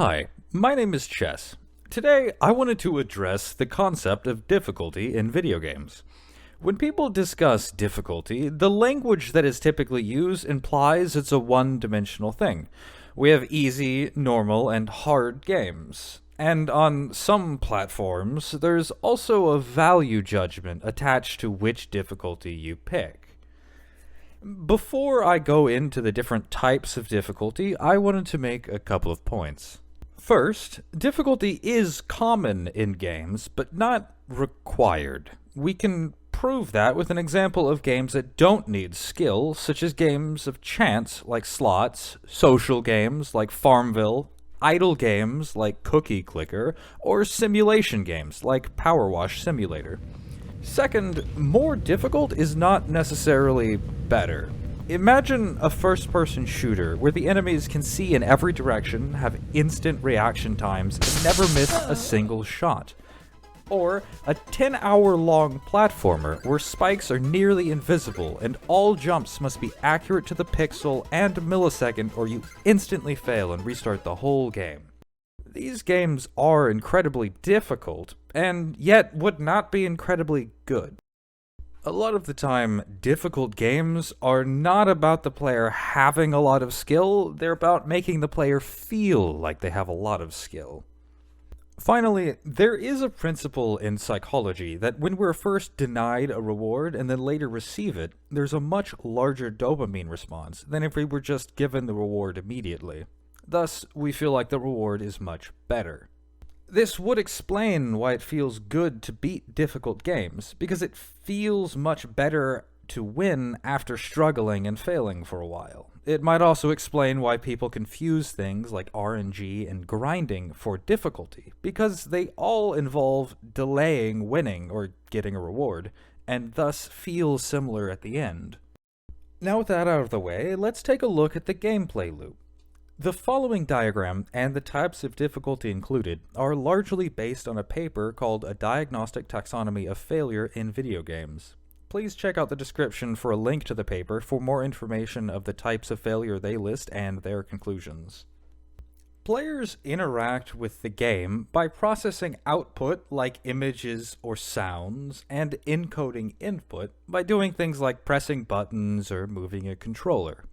Hi, my name is Chess. Today, I wanted to address the concept of difficulty in video games. When people discuss difficulty, the language that is typically used implies it's a one-dimensional thing. We have easy, normal, and hard games. And on some platforms, there's also a value judgment attached to which difficulty you pick. Before I go into the different types of difficulty, I wanted to make a couple of points. First, difficulty is common in games, but not required. We can prove that with an example of games that don't need skill, such as games of chance like slots, social games like Farmville, idle games like Cookie Clicker, or simulation games like Power Wash Simulator. Second, more difficult is not necessarily better. Imagine a first-person shooter where the enemies can see in every direction, have instant reaction times, and never miss a single shot. Or a 10-hour-long platformer where spikes are nearly invisible and all jumps must be accurate to the pixel and millisecond or you instantly fail and restart the whole game. These games are incredibly difficult, and yet would not be incredibly good. A lot of the time, difficult games are not about the player having a lot of skill, they're about making the player feel like they have a lot of skill. Finally, there is a principle in psychology that when we're first denied a reward and then later receive it, there's a much larger dopamine response than if we were just given the reward immediately. Thus, we feel like the reward is much better. This would explain why it feels good to beat difficult games, because it feels much better to win after struggling and failing for a while. It might also explain why people confuse things like RNG and grinding for difficulty, because they all involve delaying winning or getting a reward, and thus feel similar at the end. Now with that out of the way, let's take a look at the gameplay loop. The following diagram and the types of difficulty included are largely based on a paper called A Diagnostic Taxonomy of Failure in Video Games. Please check out the description for a link to the paper for more information of the types of failure they list and their conclusions. Players interact with the game by processing output like images or sounds and encoding input by doing things like pressing buttons or moving a controller.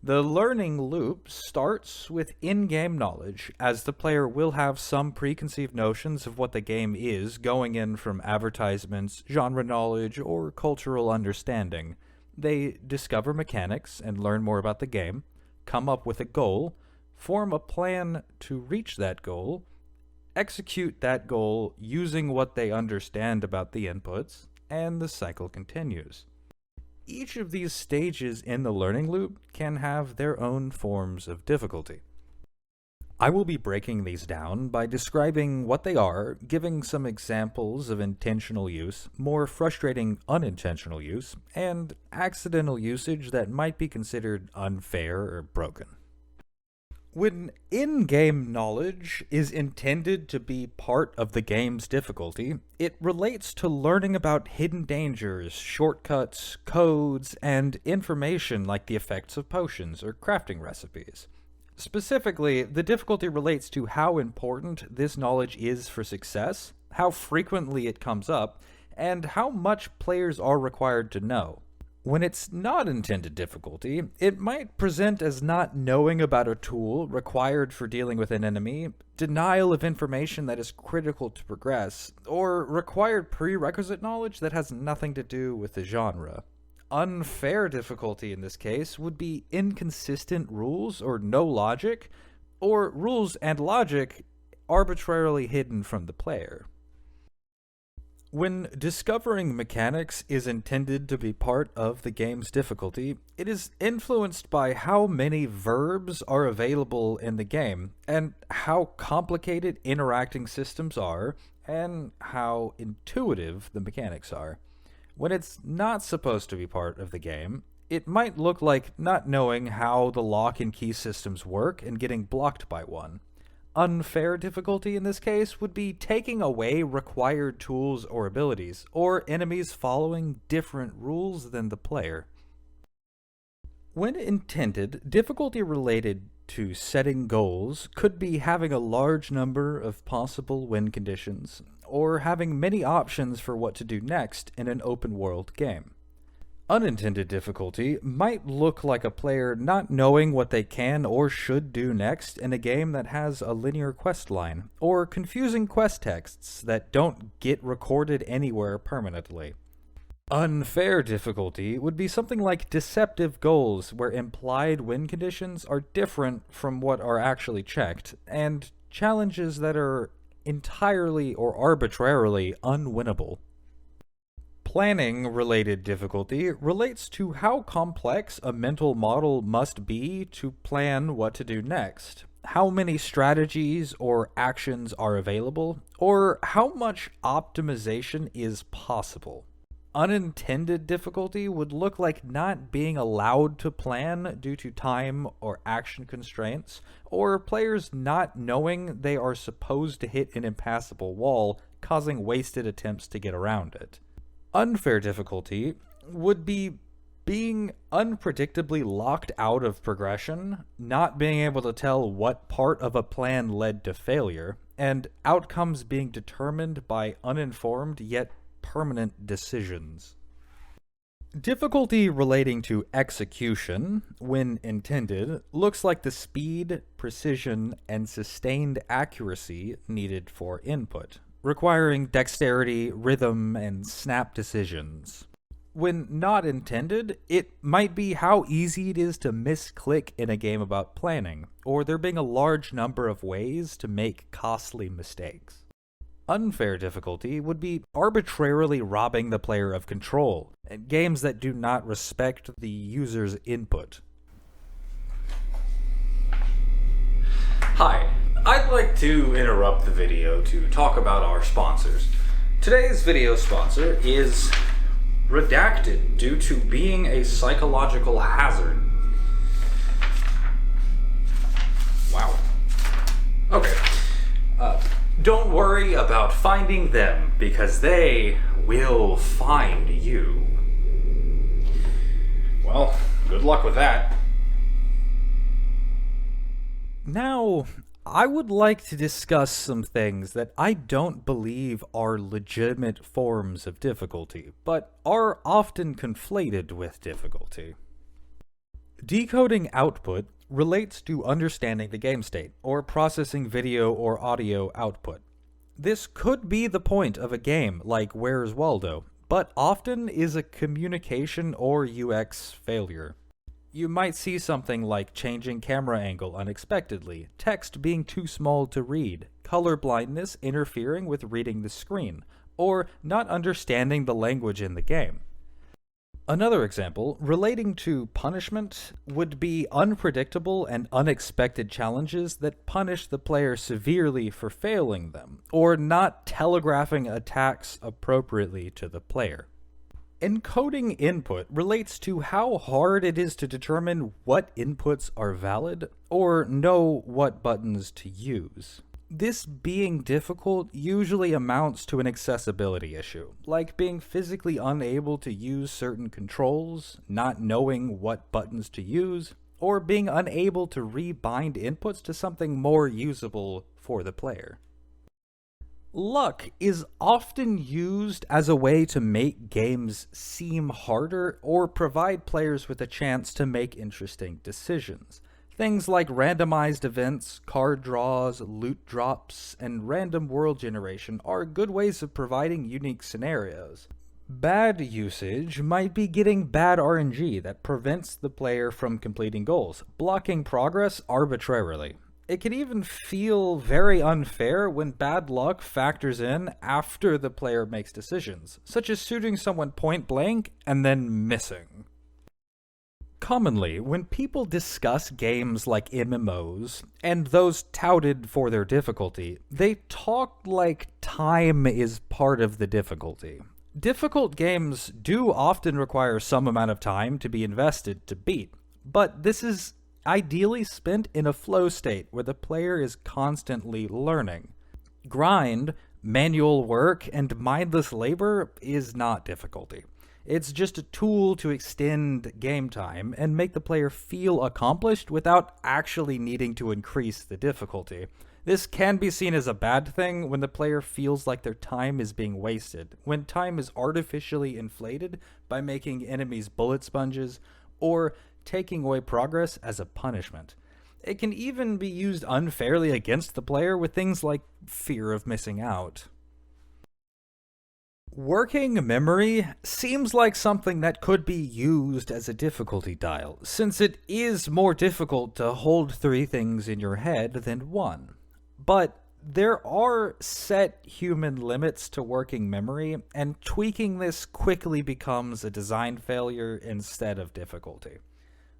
The learning loop starts with in-game knowledge, as the player will have some preconceived notions of what the game is going in from advertisements, genre knowledge, or cultural understanding. They discover mechanics and learn more about the game, come up with a goal, form a plan to reach that goal, execute that goal using what they understand about the inputs, and the cycle continues. Each of these stages in the learning loop can have their own forms of difficulty. I will be breaking these down by describing what they are, giving some examples of intentional use, more frustrating unintentional use, and accidental usage that might be considered unfair or broken. When in-game knowledge is intended to be part of the game's difficulty, it relates to learning about hidden dangers, shortcuts, codes, and information like the effects of potions or crafting recipes. Specifically, the difficulty relates to how important this knowledge is for success, how frequently it comes up, and how much players are required to know. When it's not intended difficulty, it might present as not knowing about a tool required for dealing with an enemy, denial of information that is critical to progress, or required prerequisite knowledge that has nothing to do with the genre. Unfair difficulty in this case would be inconsistent rules or no logic, or rules and logic arbitrarily hidden from the player. When discovering mechanics is intended to be part of the game's difficulty, it is influenced by how many verbs are available in the game, and how complicated interacting systems are, and how intuitive the mechanics are. When it's not supposed to be part of the game, it might look like not knowing how the lock and key systems work and getting blocked by one. Unfair difficulty in this case would be taking away required tools or abilities, or enemies following different rules than the player. When intended, difficulty related to setting goals could be having a large number of possible win conditions, or having many options for what to do next in an open-world game. Unintended difficulty might look like a player not knowing what they can or should do next in a game that has a linear quest line, or confusing quest texts that don't get recorded anywhere permanently. Unfair difficulty would be something like deceptive goals where implied win conditions are different from what are actually checked, and challenges that are entirely or arbitrarily unwinnable. Planning-related difficulty relates to how complex a mental model must be to plan what to do next, how many strategies or actions are available, or how much optimization is possible. Unintended difficulty would look like not being allowed to plan due to time or action constraints, or players not knowing they are supposed to hit an impassable wall, causing wasted attempts to get around it. Unfair difficulty would be being unpredictably locked out of progression, not being able to tell what part of a plan led to failure, and outcomes being determined by uninformed yet permanent decisions. Difficulty relating to execution, when intended, looks like the speed, precision, and sustained accuracy needed for input, requiring dexterity, rhythm, and snap decisions. When not intended, it might be how easy it is to misclick in a game about planning, or there being a large number of ways to make costly mistakes. Unfair difficulty would be arbitrarily robbing the player of control, games that do not respect the user's input. Hi, I'd like to interrupt the video to talk about our sponsors. Today's video sponsor is redacted due to being a psychological hazard. Wow. Okay. Don't worry about finding them, because they will find you. Well, good luck with that. Now, I would like to discuss some things that I don't believe are legitimate forms of difficulty, but are often conflated with difficulty. Decoding output relates to understanding the game state, or processing video or audio output. This could be the point of a game like Where's Waldo, but often is a communication or UX failure. You might see something like changing camera angle unexpectedly, text being too small to read, color blindness interfering with reading the screen, or not understanding the language in the game. Another example, relating to punishment, would be unpredictable and unexpected challenges that punish the player severely for failing them, or not telegraphing attacks appropriately to the player. Encoding input relates to how hard it is to determine what inputs are valid, or know what buttons to use. This being difficult usually amounts to an accessibility issue, like being physically unable to use certain controls, not knowing what buttons to use, or being unable to rebind inputs to something more usable for the player. Luck is often used as a way to make games seem harder or provide players with a chance to make interesting decisions. Things like randomized events, card draws, loot drops, and random world generation are good ways of providing unique scenarios. Bad usage might be getting bad RNG that prevents the player from completing goals, blocking progress arbitrarily. It can even feel very unfair when bad luck factors in after the player makes decisions, such as shooting someone point blank and then missing. Commonly, when people discuss games like MMOs, and those touted for their difficulty, they talk like time is part of the difficulty. Difficult games do often require some amount of time to be invested to beat, but this is ideally spent in a flow state where the player is constantly learning. Grind, manual work, and mindless labor is not difficulty. It's just a tool to extend game time and make the player feel accomplished without actually needing to increase the difficulty. This can be seen as a bad thing when the player feels like their time is being wasted, when time is artificially inflated by making enemies bullet sponges, or taking away progress as a punishment. It can even be used unfairly against the player with things like fear of missing out. Working memory seems like something that could be used as a difficulty dial, since it is more difficult to hold 3 things in your head than 1. But there are set human limits to working memory, and tweaking this quickly becomes a design failure instead of difficulty.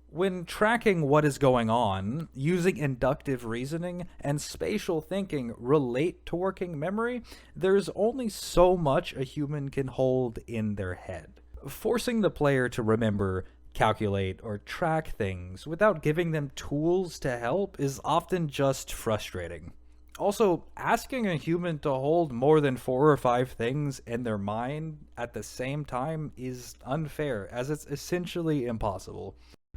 When tracking what is going on, using inductive reasoning and spatial thinking relate to working memory, there's only so much a human can hold in their head. Forcing the player to remember, calculate, or track things without giving them tools to help is often just frustrating. Also, asking a human to hold more than 4 or 5 things in their mind at the same time is unfair, as it's essentially impossible.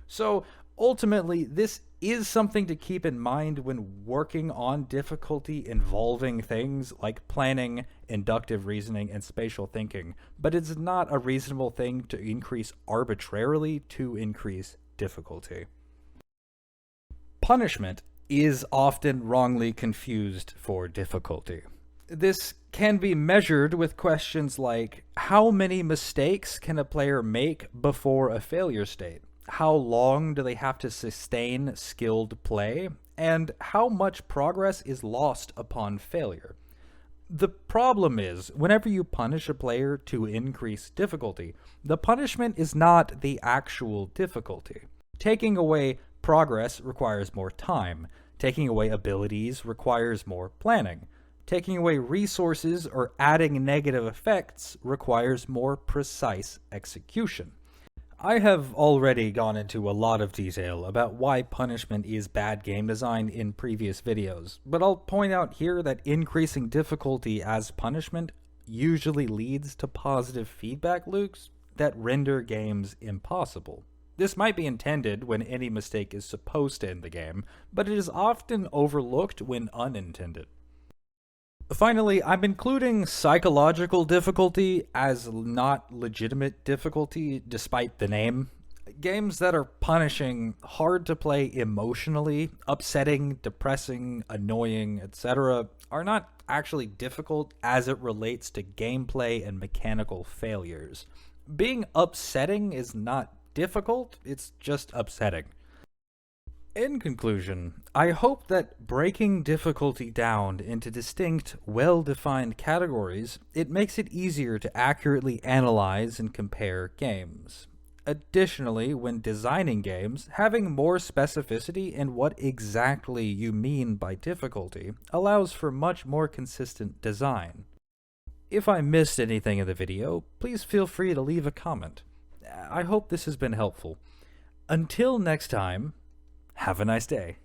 So, ultimately, this is something to keep in mind when working on difficulty involving things like planning, inductive reasoning, and spatial thinking, but it's not a reasonable thing to increase arbitrarily to increase difficulty. Punishment is often wrongly confused for difficulty. This can be measured with questions like, how many mistakes can a player make before a failure state? How long do they have to sustain skilled play? And how much progress is lost upon failure? The problem is, whenever you punish a player to increase difficulty, the punishment is not the actual difficulty. Taking away progress requires more time. Taking away abilities requires more planning. Taking away resources or adding negative effects requires more precise execution. I have already gone into a lot of detail about why punishment is bad game design in previous videos, but I'll point out here that increasing difficulty as punishment usually leads to positive feedback loops that render games impossible. This might be intended when any mistake is supposed to end the game, but it is often overlooked when unintended. Finally, I'm including psychological difficulty as not legitimate difficulty despite the name. Games that are punishing, hard to play emotionally, upsetting, depressing, annoying, etc. are not actually difficult as it relates to gameplay and mechanical failures. Being upsetting is not difficult, it's just upsetting. In conclusion, I hope that breaking difficulty down into distinct, well-defined categories, it makes it easier to accurately analyze and compare games. Additionally, when designing games, having more specificity in what exactly you mean by difficulty allows for much more consistent design. If I missed anything in the video, please feel free to leave a comment. I hope this has been helpful. Until next time, have a nice day.